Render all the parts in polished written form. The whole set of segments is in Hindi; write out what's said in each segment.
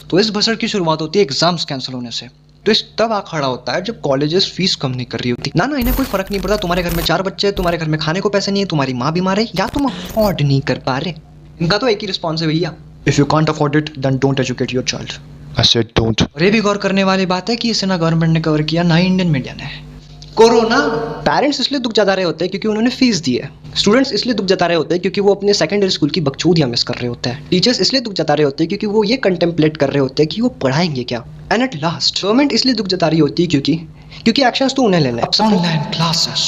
तो इस बसर की शुरुआत होती है एग्जाम्स कैंसिल होने से। तो इस तब आ खड़ा होता है जब कॉलेजेस फीस कम नहीं कर रही होती। ना इन्हें कोई फर्क नहीं पड़ता तुम्हारे घर में 4 बच्चे हैं, तुम्हारे घर में खाने को पैसे नहीं है, तुम्हारी माँ बीमार है या तुम अफोर्ड नहीं कर पा रहे। इनका तो एक ही रिस्पॉन्स है भैया, if you can't afford it then don't educate your child. I said don't. और ये भी गौर करने वाली बात है कि इसे ना गवर्नमेंट ने कवर किया ना इंडियन मीडिया ने। कोरोना। पेरेंट्स इसलिए दुख जता रहे होते हैं क्योंकि उन्होंने फीस दी है। स्टूडेंट्स इसलिए दुख जता रहे होते हैं क्योंकि वो अपने सेकेंडरी स्कूल की बकचोदियां मिस कर रहे होते हैं। टीचर्स इसलिए दुख जता रहे होते हैं क्योंकि वो ये कंटेम्पलेट कर रहे होते हैं कि वो पढ़ाएंगे क्या। एंड एट लास्ट गवर्नमेंट इसलिए दुख जता रही होती है क्योंकि एक्शंस तो उन्हें लेने हैं। Online classes,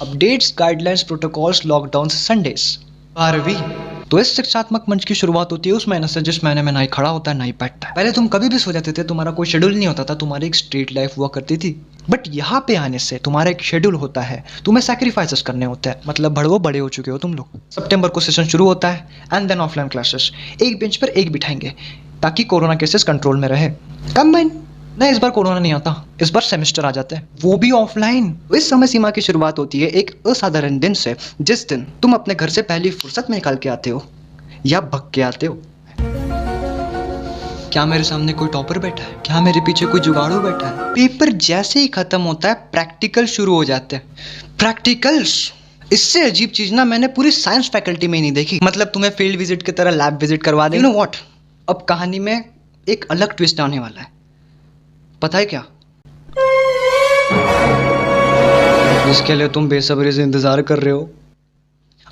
updates, guidelines, protocols, lockdown, Sundays. 12वीं। तो इस शिक्षात्मक मंच की शुरुआत होती है उस महीने से जिस महीने में ना ही खड़ा होता है ना ही बैठता है। पहले तुम कभी भी सो जाते थे, तुम्हारा कोई शेड्यूल नहीं होता था, तुम्हारी एक स्ट्रेट लाइफ हुआ करती थी। बट यहाँ पे आने से तुम्हारा एक शेड्यूल होता है, तुम्हें सैक्रिफाइसेस करने होते हैं। मतलब बड़े हो चुके हो तुम लोग। सितंबर को सेशन शुरू होता है एंड देन ऑफलाइन क्लासेस। एक बेंच पर एक बिठाएंगे ताकि कोरोना केसेस कंट्रोल में रहे। कंबाइन नहीं, इस बार कोरोना नहीं आता, इस बार सेमेस्टर आ जाते हैं, वो भी ऑफलाइन। इस समय सीमा की शुरुआत होती है एक असाधारण दिन से, जिस दिन तुम अपने घर से पहली फुर्सत में निकाल के आते हो या भग के आते हो। क्या मेरे सामने कोई टॉपर बैठा है? क्या मेरे पीछे कोई जुगाड़ू बैठा है? पेपर जैसे ही खत्म होता है प्रैक्टिकल शुरू हो जाते हैं। प्रैक्टिकल्स, इससे अजीब चीज ना मैंने पूरी साइंस फैकल्टी में नहीं देखी। मतलब तुम्हें फील्ड विजिट की तरह लैब विजिट करवा दे। यू नो व्हाट, अब कहानी में एक अलग ट्विस्ट आने वाला है। पता है क्या? इसके लिए तुम बेसब्री से इंतजार कर रहे हो।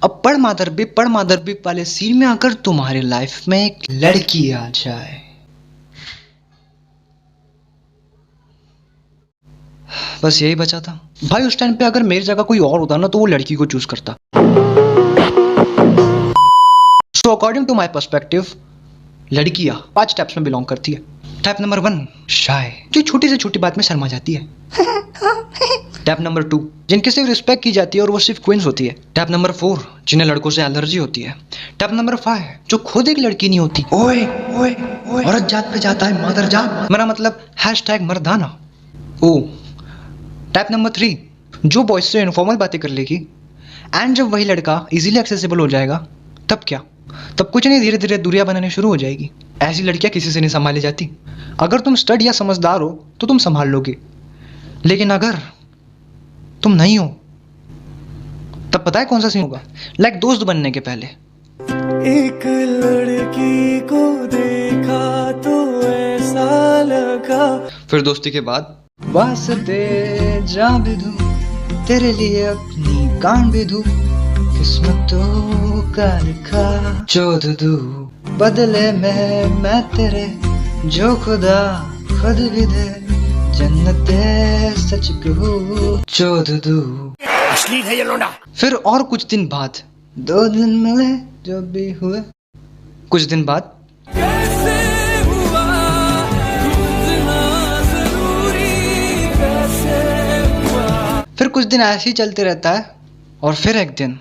अब पढ़ मादर बीप वाले सीन में आकर तुम्हारी लाइफ में एक लड़की आ जाए। बस यही बचा था भाई। उस टाइम पे अगर मेरी जगह कोई और होता ना तो वो लड़की को चूज करता। So according to my perspective, लड़कियां 5 टाइप्स में बिलोंग करती है। टाइप नंबर 1, शाय, जो छोटी से छोटी बात में शर्मा जाती है। टाइप नंबर 2, जिनकी सिर्फ रिस्पेक्ट की जाती है और वो सिर्फ क्वींस होती है। टाइप नंबर 4, जिन्हें लड़कों से एलर्जी होती है। टाइप नंबर 5, जो खुद एक लड़की नहीं होती। ओए ओए ओए, औरत जात पे जाता है मादर जात, मेरा मतलब #मर्दाना। ओ टाइप नंबर 3, जो बॉयज से इनफॉर्मल बातें कर लेगी एंड जब वही लड़का इजीली एक्सेसिबल हो जाएगा तब क्या? तब कुछ नहीं, धीरे धीरे दूरियां बनानी शुरू हो जाएगी। ऐसी लड़कियां किसी से नहीं संभाली जाती। अगर तुम स्टड या समझदार हो तो तुम संभाल लोगे, लेकिन अगर तुम नहीं हो तब पता है कौन सा सीन होगा? लाइक दोस्त बनने के पहले। एक लड़की को देखा तो ऐसा लगा, फिर दोस्ती के बाद वास्ते जा विधु, तेरे लिए अपनी कान विधु, किस्मतों का लिखा चोद दू, बदले में मैं तेरे जो खुदा खुद भी दे, जन्नते सच कहूँ चोद दू। अश्लील है ये लोंडा। फिर और कुछ दिन बाद 2 दिन मिले जो भी हुए, कुछ दिन बाद फिर कुछ दिन ऐसे ही चलते रहता है और फिर एक दिन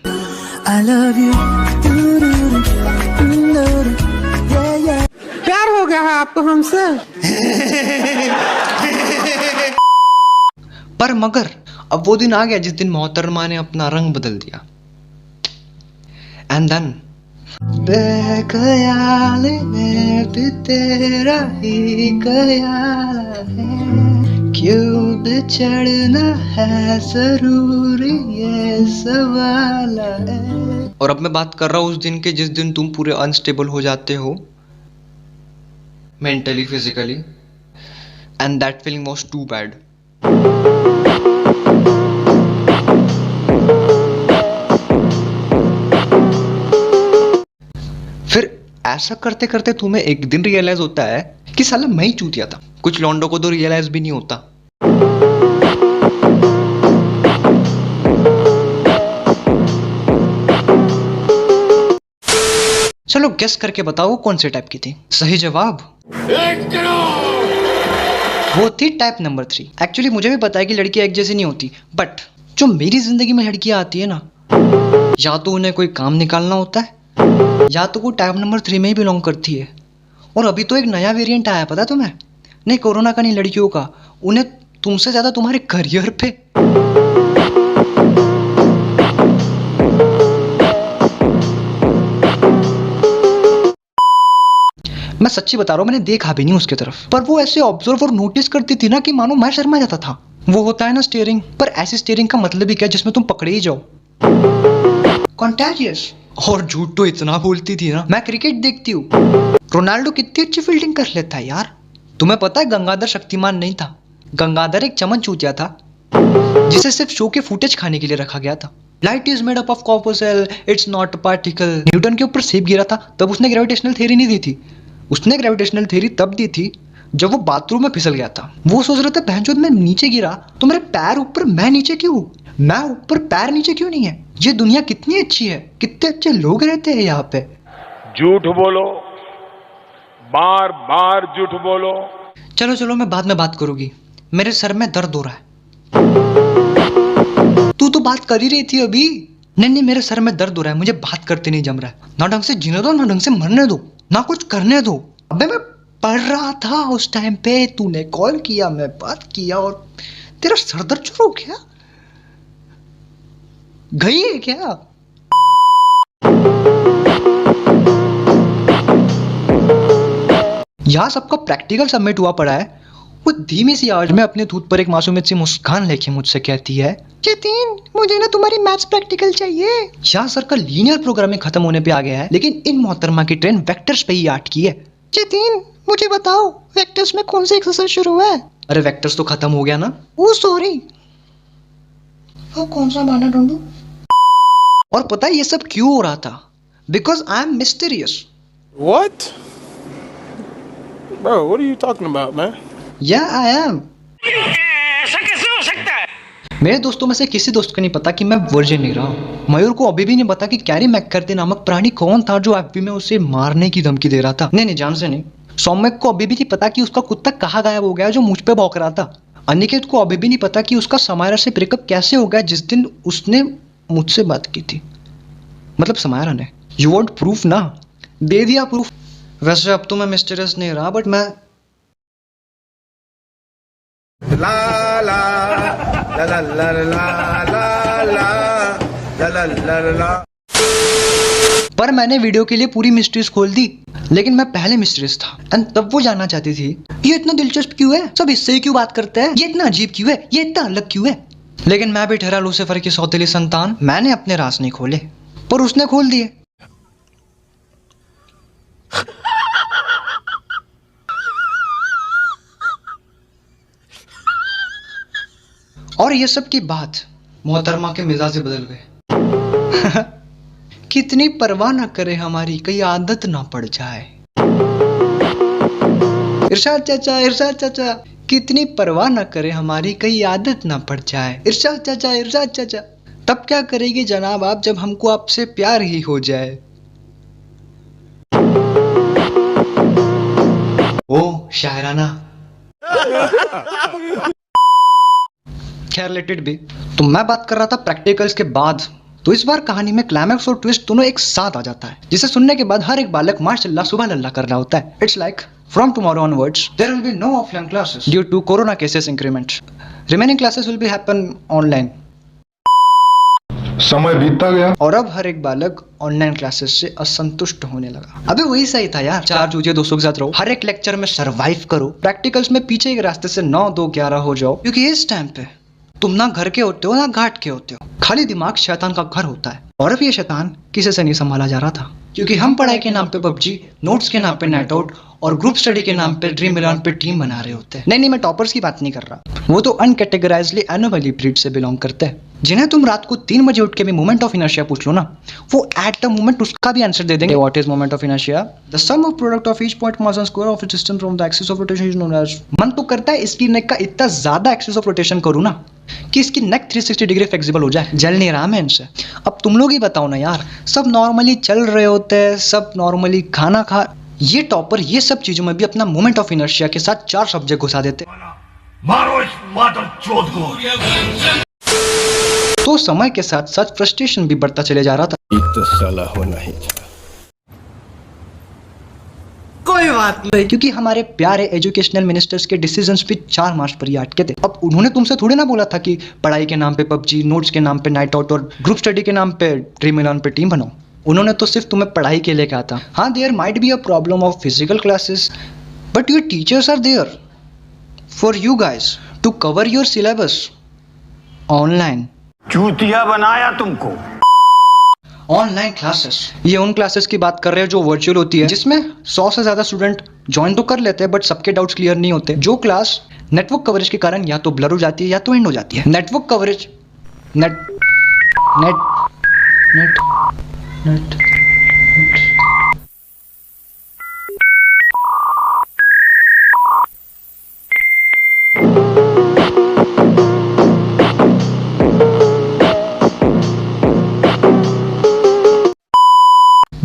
I love you. प्यार हो गया है आपको हमसे। पर मगर अब वो दिन आ गया जिस दिन मोहतरमा ने अपना रंग बदल दिया। एंड देन बेख्याल में भी तेरा ही ख्याल है, क्यों बिछड़ना है जरूरी ये सवाल है। और अब मैं बात कर रहा हूँ उस दिन के जिस दिन तुम पूरे अनस्टेबल हो जाते हो mentally, physically, and that feeling was too bad. फिर ऐसा करते करते तुम्हें एक दिन रियलाइज होता है कि साला मैं ही चूतिया था। कुछ लौंडों को तो रियलाइज भी नहीं होता। चलो गेस करके बताओ कौन से टाइप की थी? सही जवाब वो थी टाइप नंबर 3। एक्चुअली मुझे भी पता है कि लड़कियां एक जैसी नहीं होती, बट जो मेरी जिंदगी में लड़कियां आती है ना, या तो उन्हें कोई काम निकालना होता है या तो वो टाइप नंबर 3 में ही बिलोंग करती है। और अभी तो एक नया वेरिएंट आया, पता है तुम्हें? नहीं, कोरोना का नहीं, लड़कियों का। उन्हें तुमसे ज्यादा तुम्हारे करियर पे। मैं सच्ची बता रहा हूँ, मैंने देखा भी नहीं उसके तरफ, पर वो ऐसे ऑब्जर्व और नोटिस करती थी ना कि मानो मैं शर्मा जाता था। वो होता है ना स्टीयरिंग, पर ऐसी स्टीयरिंग का मतलब ही क्या जिसमें तुम पकड़े ही जाओ। कॉन्टेजियस। और झूठ तो इतना बोलती थी ना। मैं क्रिकेट देखती हूँ, रोनाल्डो कितनी अच्छी फील्डिंग कर लेता है यार। तुम्हें पता है गंगाधर शक्तिमान नहीं था, गंगाधर एक चमन चूतिया था जिसे सिर्फ शो के फुटेज खाने के लिए रखा गया था। Light is made up of corpuscle, it's not a particle. Newton के ऊपर सेब गिरा था तब उसने ग्रेविटेशनल थ्योरी नहीं दी थी, उसने ग्रेविटेशनल थ्योरी तब दी थी जब वो बाथरूम में फिसल गया था। वो सोच रहा था बहनचोद मैं नीचे गिरा तो मेरे पैर ऊपर, मैं नीचे क्यों, मैं ऊपर पैर नीचे क्यों नहीं है। ये दुनिया कितनी अच्छी है, कितने अच्छे लोग रहते हैं यहाँ पे। झूठ बोलो, बार बार झूठ बोलो। चलो चलो मैं बाद में बात करूंगी, मेरे सर में दर्द हो रहा है। तू तो बात कर ही रही थी अभी। नहीं नहीं, मेरे सर में दर्द हो रहा है, मुझे बात करते नहीं जम रहा है। ना ढंग से जीने दो, ना ढंग से मरने दो, ना कुछ करने दो। अबे मैं पढ़ रहा था उस टाइम पे, तूने कॉल किया, मैं बात किया और तेरा सर दर्द शुरू हो गया। गई है क्या? यहाँ सबका प्रैक्टिकल सबमिट हुआ पड़ा है। वो धीमी सी आवाज में अपने दूध पर एक मासूमियत सी मुस्कान लेके मुझसे कहती है, चेतन मुझे ना तुम्हारी मैथ्स प्रैक्टिकल चाहिए। यहाँ सर का लीनियर प्रोग्रामिंग खत्म होने पे आ गया है, लेकिन इन मोहतरमा की ट्रेन वेक्टर्स पे ही अटकी है। चेतन मुझे बताओ वेक्टर्स में कौन सा एक्सरसाइज शुरू हुआ है? अरे वेक्टर्स तो खत्म हो गया ना। ओ सॉरी, कौन सा गाना ढूंढूं? और पता है ये सब क्यों हो रहा था? Because I am mysterious. What? Bro, what are you talking about, man? Yeah, I am. ऐसा कैसे हो सकता है? मेरे दोस्तों में से किसी दोस्त को नहीं पता कि मैं वर्जिन नहीं रहा हूँ। मयूर को अभी भी नहीं पता कि कैरी मैककर्थे नामक प्राणी कौन था जो एफबी में उसे मारने की धमकी दे रहा था। नहीं, जान से नहीं। सौम्यक को अभी भी नहीं पता कि उसका कुत्ता कहाँ गायब हो गया जो मुझ पे भौंक रहा था। अनिकेत को अभी भी नहीं पता कि उसका समायरा से ब्रेकअप कैसे हो गया जिस दिन उसने मुझसे बात की थी, मतलब समायरा ने। यू वांट प्रूफ ना? दे दिया प्रूफ। वैसे अब तो मैं मिस्टीरियस नहीं रहा, बट मैं La la la la la la la la la la la. पर मैंने वीडियो के लिए पूरी मिस्ट्रीज खोल दी, लेकिन मैं पहले मिस्ट्रीज था। एंड तब वो जानना चाहती थी ये इतना दिलचस्प क्यों है, सब इससे ही क्यों बात करते हैं, ये इतना अजीब क्यों है, ये इतना अलग क्यों है। लेकिन मैं भी ठहरा लूसीफर की सौतेली संतान, मैंने अपने राज नहीं खोले पर उसने खोल दिए। और ये सब की बात मोहतरमा के मिजाज बदल गए। कितनी परवाह ना करे हमारी, कहीं आदत ना पड़ जाए। इरशाद चाचा कितनी परवाह ना करे हमारी, कहीं आदत ना पड़ जाए। इरशाद चाचा तब क्या करेगी जनाब आप जब हमको आपसे प्यार ही हो जाए। ओ शायराना। खैर लेटेड भी। तो मैं बात कर रहा था प्रैक्टिकल्स के बाद। तो इस बार कहानी में क्लाइमैक्स और ट्विस्ट दोनों एक साथ आ जाता है, जिसे सुनने के बाद हर एक बालक माशाल्लाह सुबह अल्लाह कर रहा होता है। It's like from tomorrow onwards there will be no offline classes due to corona cases increment. Remaining classes will be happen online. समय बीतता गया और अब हर एक बालक ऑनलाइन क्लासेस से असंतुष्ट होने लगा। अबे वही सही था यार, 4 चूजे दोस्तों के साथ रहो, हर एक लेक्चर में सरवाइव करो, प्रैक्टिकल्स में पीछे के रास्ते से 9, 2, 11 हो जाओ, क्योंकि इस टाइम पे तुम ना घर के होते हो ना घाट के होते हो, खाली दिमाग शैतान का घर होता है। और अब ये शैतान किसी से नहीं संभाला जा रहा था, क्योंकि हम पढ़ाई के नाम पे पबजी, नोट्स के नाम पे नाइट आउट और ग्रुप स्टडी के नाम पे ड्रीम इलेवन पे टीम बना रहे होते हैं। नहीं मैं टॉपर्स की बात नहीं कर रहा, वो तो अनकैटेगराइज्डली एनोमली ब्रीड से बिलोंग करते हैं, जिन्हें तुम रात को 3 बजे उठ के भी मोमेंट ऑफ इनर्शिया पूछ लो ना, वो एट द मोमेंट उसका भी आंसर दे देंगे। What is moment of inertia? The sum of product of each point mass and square of its distance from the axis of rotation is known as. मन तो करता है इसकी नेक का इतना ज्यादा एक्सिस ऑफ रोटेशन करूँ ना कि इसकी नेक 360 डिग्री फ्लेक्सिबल हो जाए। जल नहीं रहा मैं इनसे। अब तुम लोग ही बताओ ना यार, सब नॉर्मली चल रहे होते हैं, सब नॉर्मली खाना खा, ये टॉपर ये सब चीजों में भी अपना मोमेंट ऑफ इनर्शिया के साथ 4 सब्जेक्ट घुसा देते। मारो इस मादर चोद को। तो समय के साथ साथ फ्रस्ट्रेशन भी बढ़ता चले जा रहा था। तो साला होना ही था। कोई बात नहीं, क्योंकि हमारे प्यारे एजुकेशनल मिनिस्टर्स के डिसीजंस भी 4 मार्च पर ही अटके थे। अब उन्होंने तुमसे थोड़ी ना बोला था कि पढ़ाई के नाम पे पबजी, नोट्स के नाम पे नाइट आउट और ग्रुप स्टडी के नाम पे ड्रीम इलेवन पे टीम बनाओ। उन्होंने तो सिर्फ तुम्हें पढ़ाई के लिए कहा था। हाँ, there might be a problem of physical classes, but your teachers are there for you guys to cover your syllabus online. चूतिया बनाया तुमको। ऑनलाइन क्लासेस, ये उन क्लासेस की बात कर रहे हैं जो वर्चुअल होती है, जिसमें 100 से ज़्यादा स्टूडेंट ज्वाइन तो कर लेते हैं बट सबके डाउट्स क्लियर नहीं होते। जो क्लास नेटवर्क कवरेज के कारण या तो ब्लर हो जाती है या तो एंड हो जाती है। Network coverage net net net net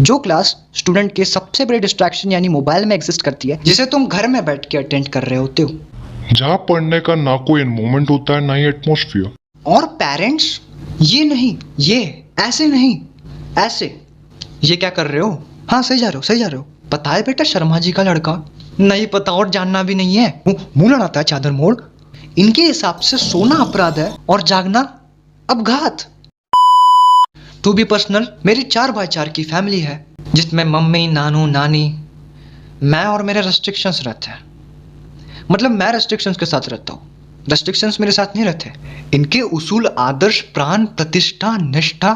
जो क्लास स्टूडेंट के सबसे बड़े डिस्ट्रैक्शन यानी मोबाइल में एग्जिस्ट करती है, जिसे तुम घर में बैठ के अटेंड कर रहे होते हो, जहाँ पढ़ने का ना कोई एनवायरमेंट होता है ना ही एटमॉस्फेयर। और पेरेंट्स ये नहीं, ये ऐसे नहीं, ऐसे ये क्या कर रहे हो? हाँ, सही जा रहे हो, सही जा रहे हो। पता है बेटा, शर्मा जी का लड़का नहीं पता और जानना भी नहीं है, मुंह लड़ाता है चादर मोड़। इनके हिसाब से सोना अपराध है और जागना अपघात। टू बी पर्सनल, मेरी 4x4 की फैमिली है जिसमें मम्मी, नानू, नानी, मैं और मेरे रेस्ट्रिक्शंस रहते हैं। मतलब मैं रेस्ट्रिक्शंस के साथ रहता हूँ, रेस्ट्रिक्शंस मेरे साथ नहीं रहते। इनके उसूल, आदर्श, प्राण, प्रतिष्ठा, निष्ठा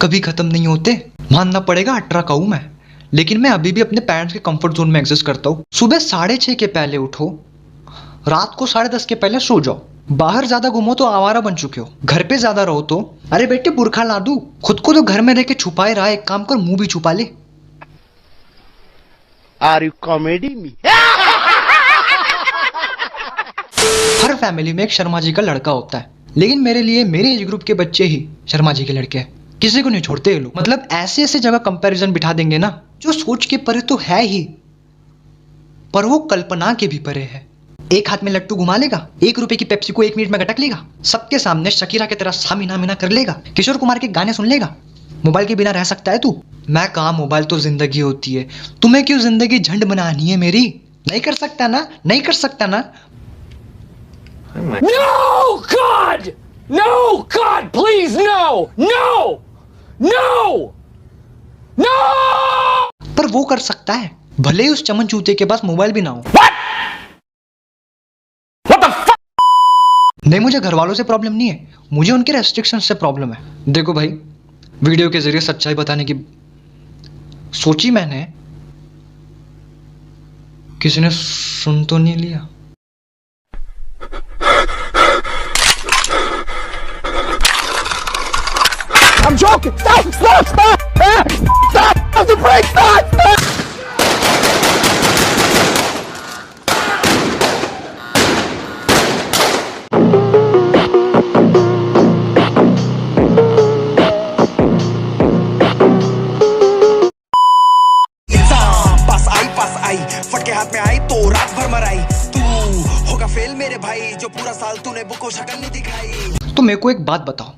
कभी खत्म नहीं होते। मानना पड़ेगा 18 का हूं मैं, लेकिन मैं अभी भी अपने पेरेंट्स के कंफर्ट जोन में एग्जिस्ट करता हूँ। सुबह 6:30 के पहले उठो, रात को 10:30 के पहले सो जाओ। बाहर ज्यादा घूमो तो आवारा बन चुके हो, घर पे ज्यादा रहो तो अरे बेटे बुरखा ला दूं। खुद को तो घर में रह के छुपाए रहा, एक काम कर मुंह भी छुपा ले। Are you comedy me? Her family में एक शर्मा जी का लड़का होता है, लेकिन मेरे लिए मेरे एज ग्रुप के बच्चे ही शर्मा जी के लड़के हैं। किसी को नहीं छोड़ते ये लोग। मतलब ऐसे ऐसे जगह कंपैरिजन बिठा देंगे ना, जो सोच के परे तो है ही, पर वो कल्पना के भी परे है। एक हाथ में लट्टू घुमा लेगा, 1 रुपए की पेप्सी को 1 मिनट में गटक लेगा, सबके सामने शकीरा की तरह सामिना मिना कर लेगा, किशोर कुमार के गाने सुन लेगा। मोबाइल के बिना रह सकता है तू? मैं कहा मोबाइल तो जिंदगी होती है, तुम्हें क्यों जिंदगी झंड बनानी है मेरी? नहीं कर सकता ना, नहीं कर सकता ना। No, God! No, God, please, no! No! No! No! पर वो कर सकता है, भले ही उस चमन चूते के पास मोबाइल भी ना हो। नहीं, मुझे घर वालों से प्रॉब्लम नहीं है, मुझे उनके रेस्ट्रिक्शन से प्रॉब्लम है। देखो भाई, वीडियो के जरिए सच्चाई बताने की सोची मैंने, किसी ने सुन तो नहीं लिया। I'm joking! Stop! Stop! Stop! Stop! Stop the brake! Stop! Stop! पास आई फटके हाथ में आई तो रात भर मराई। तू होगा फेल मेरे भाई, जो पूरा साल तूने बुको शक्ल नहीं दिखाई। तो मेरे को एक बात बताओ,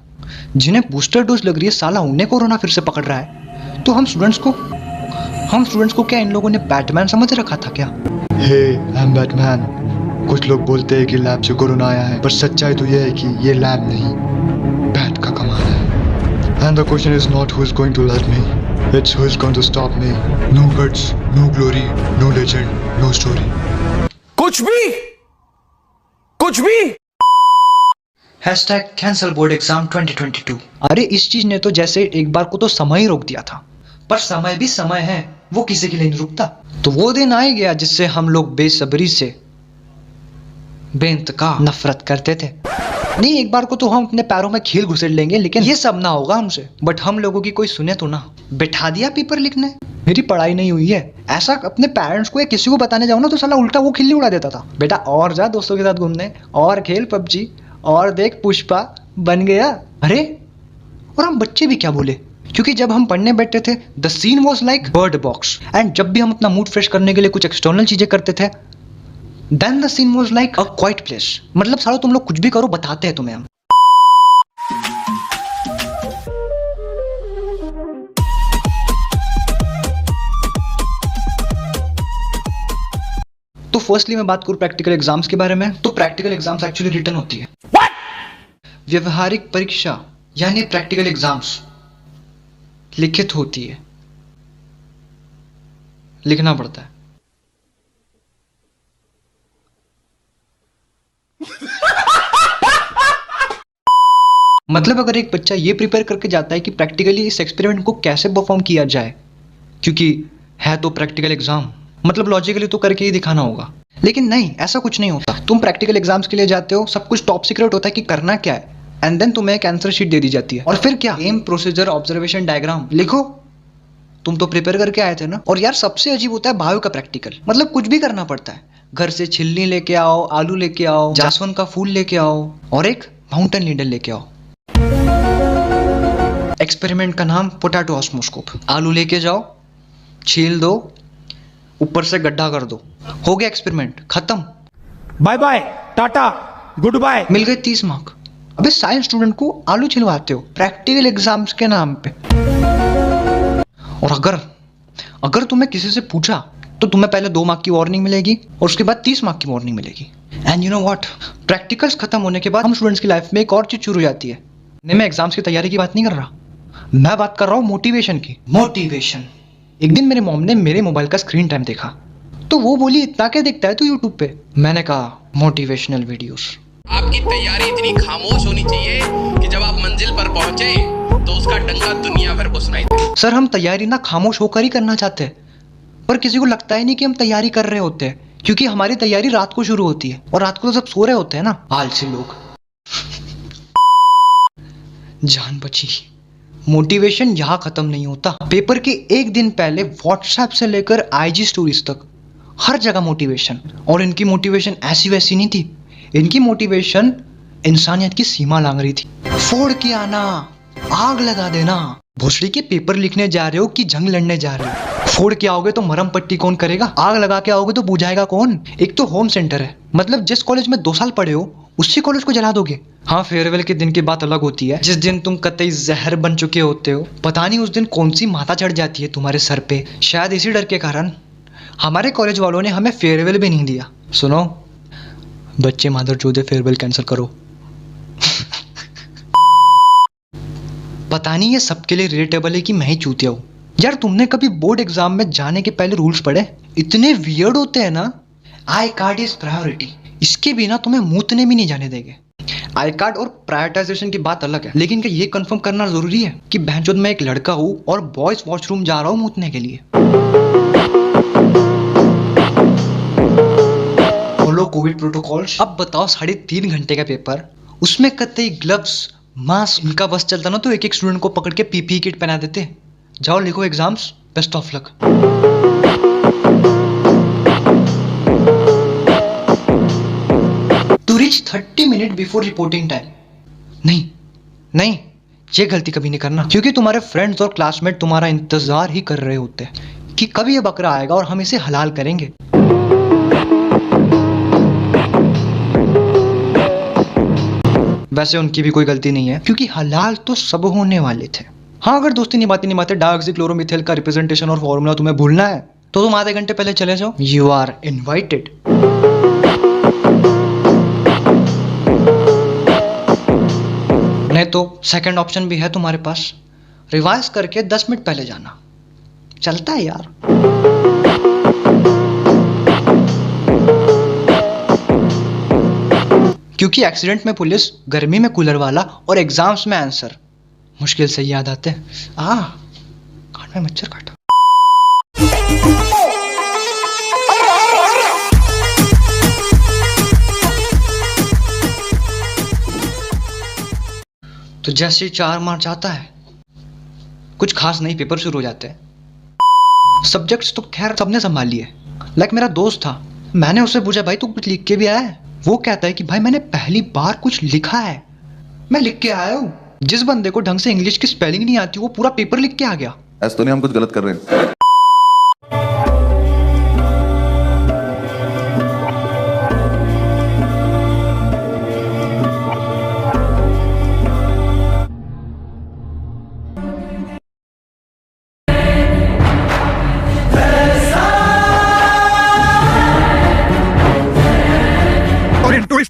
जिन्हें बूस्टर डोज लग रही है साला उन्हें कोरोना फिर से पकड़ रहा है, तो हम स्टूडेंट्स को क्या इन लोगों ने बैटमैन समझ रखा था क्या? हे आई एम बैटमैन। कुछ लोग बोलते हैं कि लैब से कोरोना आया है, पर सच्चाई तो यह है कि ये लैब नहीं, बैट का कमाल है। And the question is not who is going to let me, it's who is going to stop me. No guts, no glory, no legend, no story. कुछ भी कैंसल बोर्ड एग्जाम 2022। अरे इस चीज ने तो जैसे एक बार को तो समय ही रोक दिया था, पर समय भी समय है, वो किसी के लिए नहीं रुकता। तो वो दिन आ ही गया जिससे हम लोग बेसब्री से बेइंतहा नफरत करते थे। नहीं, एक बार को तो हम अपने पैरों में खील घुसेड़ लेंगे, लेकिन ये सब ना होगा हमसे। बट हम लोगों की कोई सुने तो ना। बैठा दिया पेपर लिखने, मेरी पढ़ाई नहीं हुई है, ऐसा अपने पेरेंट्स को या किसी को बताने जाओ ना तो साला उल्टा वो खिल्ली उड़ा देता था। बेटा और जा दोस्तों के साथ घूमने, और खेल पबजी, और देख पुष्पा बन गया। अरे और हम बच्चे भी क्या बोले, क्योंकि जब हम पढ़ने बैठते थे the scene was like bird box, एंड जब भी हम अपना मूड फ्रेश करने के लिए कुछ एक्सटर्नल चीजें करते थे then the scene was like a quiet place. मतलब सालों तुम लोग कुछ भी करो, बताते हैं तुम्हें हम। तो फर्स्टली मैं बात करूं प्रैक्टिकल एग्जाम्स के बारे में, तो प्रैक्टिकल एग्जाम्स एक्चुअली रिटन होती है। व्यवहारिक परीक्षा यानी प्रैक्टिकल एग्जाम्स लिखित होती है, लिखना पड़ता है। मतलब अगर एक बच्चा ये प्रिपेयर करके जाता है कि प्रैक्टिकली इस एक्सपेरिमेंट को कैसे परफॉर्म किया जाए, क्योंकि है तो प्रैक्टिकल एग्जाम, मतलब लॉजिकली तो करके ही दिखाना होगा। लेकिन नहीं, ऐसा कुछ नहीं होता। तुम प्रैक्टिकल एग्जाम्स के लिए जाते हो, सब कुछ टॉप सीक्रेट होता है कि करना क्या है, एंड देन तुम्हें एक आंसर शीट दे दी जाती है, और फिर क्या, एम, प्रोसीजर, ऑब्जर्वेशन, डायग्राम लिखो। तुम तो प्रिपेयर करके आए थे ना। और यार सबसे अजीब होता है बायो का प्रैक्टिकल, मतलब कुछ भी करना पड़ता है। घर से छिलनी लेके आओ, आलू लेके आओ, जासवन का फूल लेके आओ, और एक माउंटेन नीडल लेके आओ। एक्सपेरिमेंट का नाम पोटैटो ऑस्मोस्कोप। आलू लेके जाओ, छील दो, ऊपर से गड्ढा कर दो, हो गया एक्सपेरिमेंट, खत्म। Bye bye, tata, good bye. मिल गए 30 मार्क। अबे साइंस स्टूडेंट को आलू छिलवाते हो प्रैक्टिकल एग्जाम्स के नाम पे। और अगर तुम्हें किसी से पूछा तो तुम्हें पहले 2 मार्क की वार्निंग मिलेगी और उसके बाद 30 मार्क की वार्निंग मिलेगी। And you know what, practicals खत्म होने के बाद हम स्टूडेंट्स की लाइफ में एक और चीज शुरू हो जाती है। मैं एग्जाम्स की तैयारी की बात नहीं कर रहा, मैं बात कर रहा हूँ मोटिवेशन की। मोटिवेशन। एक दिन मेरे मॉम ने मेरे मोबाइल का स्क्रीन टाइम देखा, तो वो बोली इतना क्या देखता है तू यूट्यूब पे। मैंने कहा मोटिवेशनल वीडियोस। आपकी तैयारी इतनी खामोश होनी चाहिए कि जब आप मंजिल पर पहुंचे तो उसका डंका दुनिया भर को सुनाई दे। सर हम तैयारी ना खामोश होकर ही करना चाहते हैं, पर किसी को लगता ही नहीं कि हम तैयारी कर रहे होते हैं, क्योंकि हमारी तैयारी रात को शुरू होती है और रात को तो सब सो रहे होते हैं ना, आलसी लोग। जान बची। मोटिवेशन यहाँ खत्म नहीं होता। पेपर के एक दिन पहले व्हाट्सएप से लेकर आईजी स्टोरीज तक हर जगह मोटिवेशन। और इनकी मोटिवेशन ऐसी वैसी नहीं थी, इनकी मोटिवेशन इंसानियत की सीमा लांघ रही थी। फोड़ के आना, आग लगा देना। भोसड़ी के पेपर लिखने जा रहे हो कि जंग लड़ने जा रहे हो? फोड़ के आओगे तो मरम पट्टी कौन करेगा, आग लगा के आओगे तो बुझाएगा कौन? एक तो होम सेंटर है, मतलब जिस कॉलेज में 2 साल पढ़े हो उसी कॉलेज को जला दोगे। हाँ, फेयरवेल के दिन की बात अलग होती है, जिस दिन तुम कतई जहर बन चुके होते हो। पता नहीं उस दिन कौन सी माता चढ़ जाती है तुम्हारे सर पे। शायद इसी डर के कारण हमारे कॉलेज वालों ने हमें फेयरवेल भी नहीं दिया। सुनो बच्चे, मादरचोद है, फेयरवेल कैंसिल करो। पता नहीं ये सबके लिए रिलेटेबल है कि मैं ही चूतिया हूँ। यार तुमने कभी बोर्ड एग्जाम में जाने के पहले रूल्स पढ़े? इतने वियर्ड होते हैं ना। आई कार्ड इज प्रायोरिटी, इसके बिना तुम्हें मूतने भी नहीं जाने देंगे। आई कार्ड और प्रायोरिटाइजेशन की बात अलग है, लेकिन क्या ये कंफर्म करना जरूरी है कि बहनचोद मैं एक लड़का हूँ और बॉयज वॉशरूम जा रहा हूँ मूतने के लिए? Follow Covid protocols. अब बताओ 3.5 घंटे का पेपर, उसमें कतई ग्लव्स, मास्क, इनका बस चलता ना तो एक स्टूडेंट को पकड़ के पीपीई किट पहना देते। जाओ लिखो exams, best of luck. To reach 30 minute before reporting time. नहीं, ये गलती कभी नहीं करना, क्योंकि तुम्हारे फ्रेंड्स और क्लासमेट तुम्हारा इंतजार ही कर रहे होते हैं कि कब ये बकरा आएगा और हम इसे हलाल करेंगे। वैसे उनकी भी कोई गलती नहीं है, क्योंकि हलाल तो सब होने वाले थे। हाँ, अगर दोस्ती निभाते डाइऑक्सीक्लोरोमिथेल का रिप्रेजेंटेशन और फॉर्मूला तुम्हें भूलना है तो तुम आधे घंटे पहले चले जाओ। You are invited. नहीं तो सेकंड ऑप्शन भी है तुम्हारे पास, रिवाइज करके 10 मिनट पहले जाना। चलता है यार। क्योंकि एक्सीडेंट में पुलिस, गर्मी में कूलर वाला और एग्जाम्स में आंसर मुश्किल से याद आते हैं। काट में मच्छर काटा। तो जैसे 4 मार्च आता है, कुछ खास नहीं, पेपर शुरू हो जाते हैं। सब्जेक्ट्स तो खैर सबने संभाल लिए। लाइक मेरा दोस्त था, मैंने उससे पूछा भाई तू कुछ लिख के भी आया है? वो कहता है कि भाई मैंने पहली बार कुछ लिखा है, मैं लिख के आया हूँ। जिस बंदे को ढंग से इंग्लिश की स्पेलिंग नहीं आती वो पूरा पेपर लिख के आ गया। ऐसा तो नहीं हम कुछ गलत कर रहे हैं।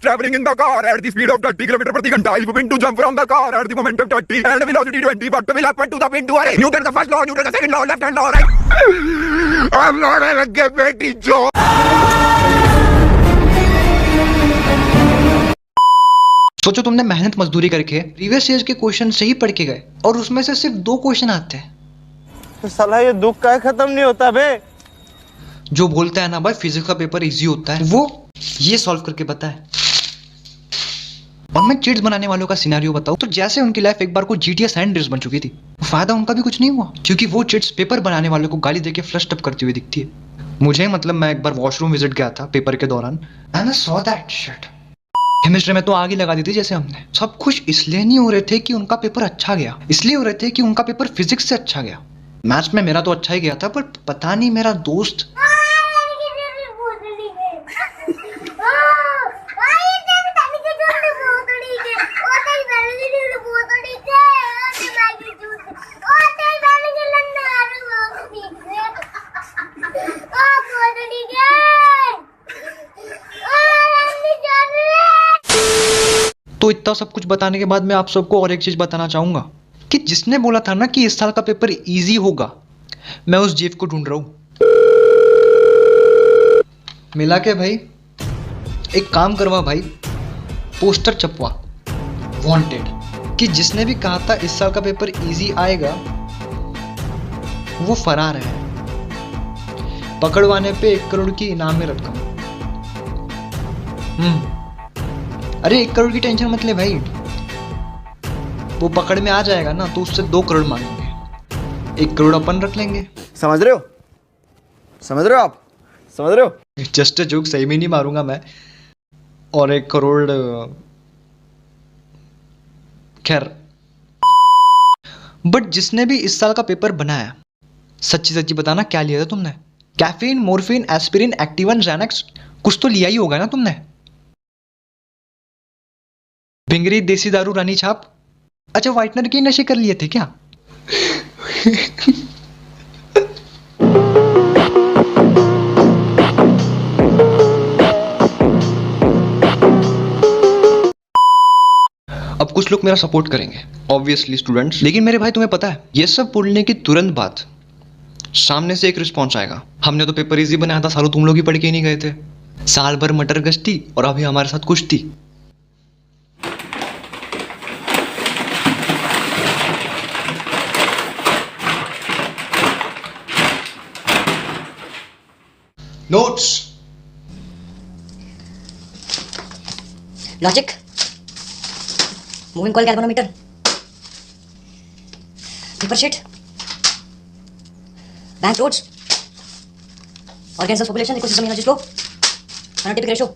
traveling in the car at the speed of 30 km per hour. If you win to jump from the car at the moment of 30 and velocity 20, what will happen to the wind? Newton the first law, Newton the second law, left hand law, right? I'm not even getting Joe. सोचो तुमने मेहनत मजदूरी करके प्रीवियस ईयर के क्वेश्चन से ही पढ़ के गए और उसमें से सिर्फ 2 क्वेश्चन आते हैं। तो साला ये दुख का खत्म नहीं होता बे। जो बोलता है ना भाई फिजिक्स का पेपर इजी होता है, वो ये सॉल्व करके बताए। और मैं चिट्स बनाने वालों का सिनेरियो बताऊं तो जैसे उनकी लाइफ एक बार को GTA सैन एंड्रियास बन चुकी थी, फायदा उनका भी कुछ नहीं हुआ क्योंकि वो चिट्स पेपर बनाने वालों को गाली देके फ्लश अप करती हुई दिखती है। मुझे मतलब मैं एक बार वॉशरूम विजिट गया था पेपर के दौरान and I saw that shit. Chemistry में तो आग ही लगा दी थी जैसे हमने। सब खुश इसलिए नहीं हो रहे थे कि उनका पेपर अच्छा गया, इसलिए हो रहे थे कि उनका पेपर फिजिक्स से अच्छा गया। मैथ्स में मेरा तो अच्छा ही गया था, पर पता नहीं मेरा दोस्त तो इतना सब कुछ बताने के बाद मैं आप सबको और एक चीज बताना चाहूंगा कि जिसने बोला था ना कि इस साल का पेपर इजी होगा, मैं उस जीव को ढूंढ रहा हूं। मिला के भाई एक काम करवा भाई, पोस्टर छपवा वांटेड कि जिसने भी कहा था इस साल का पेपर इजी आएगा वो फरार है। पकड़वाने पे 1 करोड़ की इनामी रकम। अरे 1 करोड़ की टेंशन मत ले भाई, वो पकड़ में आ जाएगा ना तो उससे 2 करोड़ मांगेंगे, 1 करोड़ अपन रख लेंगे। समझ रहे हो? समझ रहे हो आप? समझ रहे हो? जस्ट अ जोक, सही में नहीं मारूंगा मैं। और 1 करोड़ खैर, बट जिसने भी इस साल का पेपर बनाया, सच्ची सच्ची बताना क्या लिया था तुमने? कैफीन, मोर्फिन, एस्पिरिन, एक्टिवन, ज़ैनक्स, कुछ तो लिया ही होगा ना तुमने। भिंगरी, देसी दारू, रानी छाप। अच्छा, व्हाइटनर के नशे कर लिए थे क्या? अब कुछ लोग मेरा सपोर्ट करेंगे ऑब्वियसली स्टूडेंट्स, लेकिन मेरे भाई तुम्हें पता है ये सब बोलने की तुरंत बाद सामने से एक रिस्पॉन्स आएगा, हमने तो पेपर इजी बनाया था, सालों तुम लोग ही पढ़ के ही नहीं गए थे। साल भर मटर गश्ती और अभी हमारे साथ कुश्ती। Notes, logic, moving coil galvanometer, paper sheet, bank notes, organisms population, ecosystem energy flow, phenotypic ratio,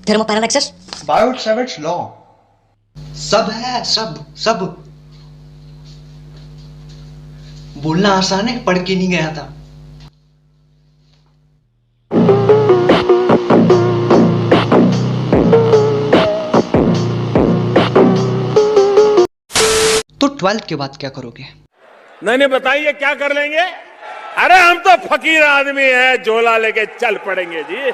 theorem of parallel axes, Biot Savart's law, सब है, सब। बोलना आसान है, पढ़ के नहीं गया था। तो 12th के बाद क्या करोगे? नहीं बताइए क्या कर लेंगे? अरे हम तो फकीर आदमी हैं, झोला लेके चल पड़ेंगे जी।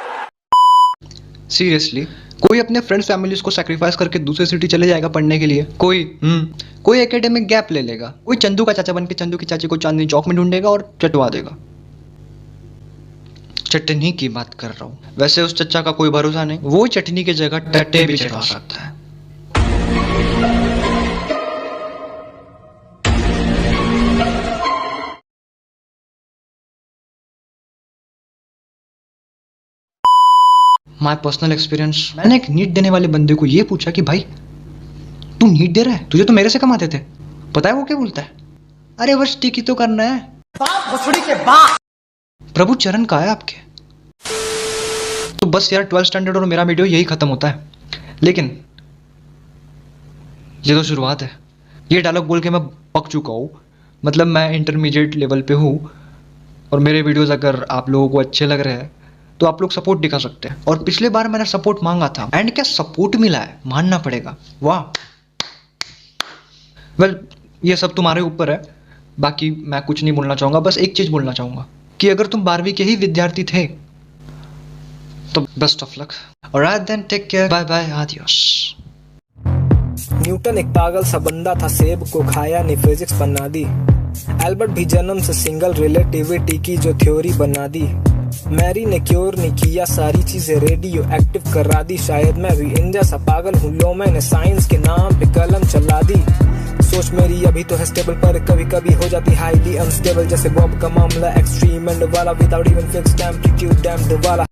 सीरियसली, कोई अपने फ्रेंड्स फैमिलीज को सैक्रिफाइस करके दूसरे सिटी चले जाएगा पढ़ने के लिए, कोई एकेडमिक गैप ले लेगा, कोई चंदू का चाचा बन के चंदू की चाची को चांदनी चौक में ढूंढेगा और चटवा देगा। चटनी की बात कर रहा हूँ, वैसे उस चचा का कोई भरोसा नहीं, वो चटनी की जगह टट्टे भी चढ़वा सकता है। माय पर्सनल एक्सपीरियंस, मैंने एक नीट देने वाले बंदे को ये पूछा कि भाई तू नीट दे रहा है, तुझे तो मेरे से कमाते थे। पता है वो क्या बोलता है? अरे बस टिकी तो करना है। प्रभु चरण का है आपके। तो बस यार 12th स्टैंडर्ड और मेरा वीडियो यही खत्म होता है, लेकिन ये तो शुरुआत है। ये डायलॉग बोल के मैं पक चुका हूँ, मतलब मैं इंटरमीडिएट लेवल पे हूँ और मेरे वीडियोस अगर आप लोगों को अच्छे लग रहे हैं तो आप लोग सपोर्ट दिखा सकते हैं। और पिछले बार मैंने सपोर्ट मांगा था एंड क्या सपोर्ट मिला है, मानना पड़ेगा, वाह। वेल, ये सब तुम्हारे ऊपर है, बाकी मैं कुछ नहीं बोलना चाहूँगा। बस एक चीज़ बोलना चाहूँगा कि अगर तुम 12वीं के ही विद्यार्थी थे तो best of luck. Alright then, take care, bye bye, adios. Newton एक पागल सा बंदा था, सेब को खाया ने फिजिक्स बना दी। एल्बर्ट भी जन्म से सिंगल रिलेटिविटी की जो थ्योरी बना दी। मैरी ने क्योर नहीं किया, सारी चीजें रेडियो एक्टिव करा दी। शायद मैं भी इन जैसा पागल हूँ, लो मैंने साइंस के नाम पे कलम चला दी। सोच मेरी अभी तो है स्टेबल, पर कभी कभी हो जाती हाईली अनस्टेबल, जैसे बॉब का मामला एक्सट्रीम एंड वाला, without even fixed amplitude damped वाला।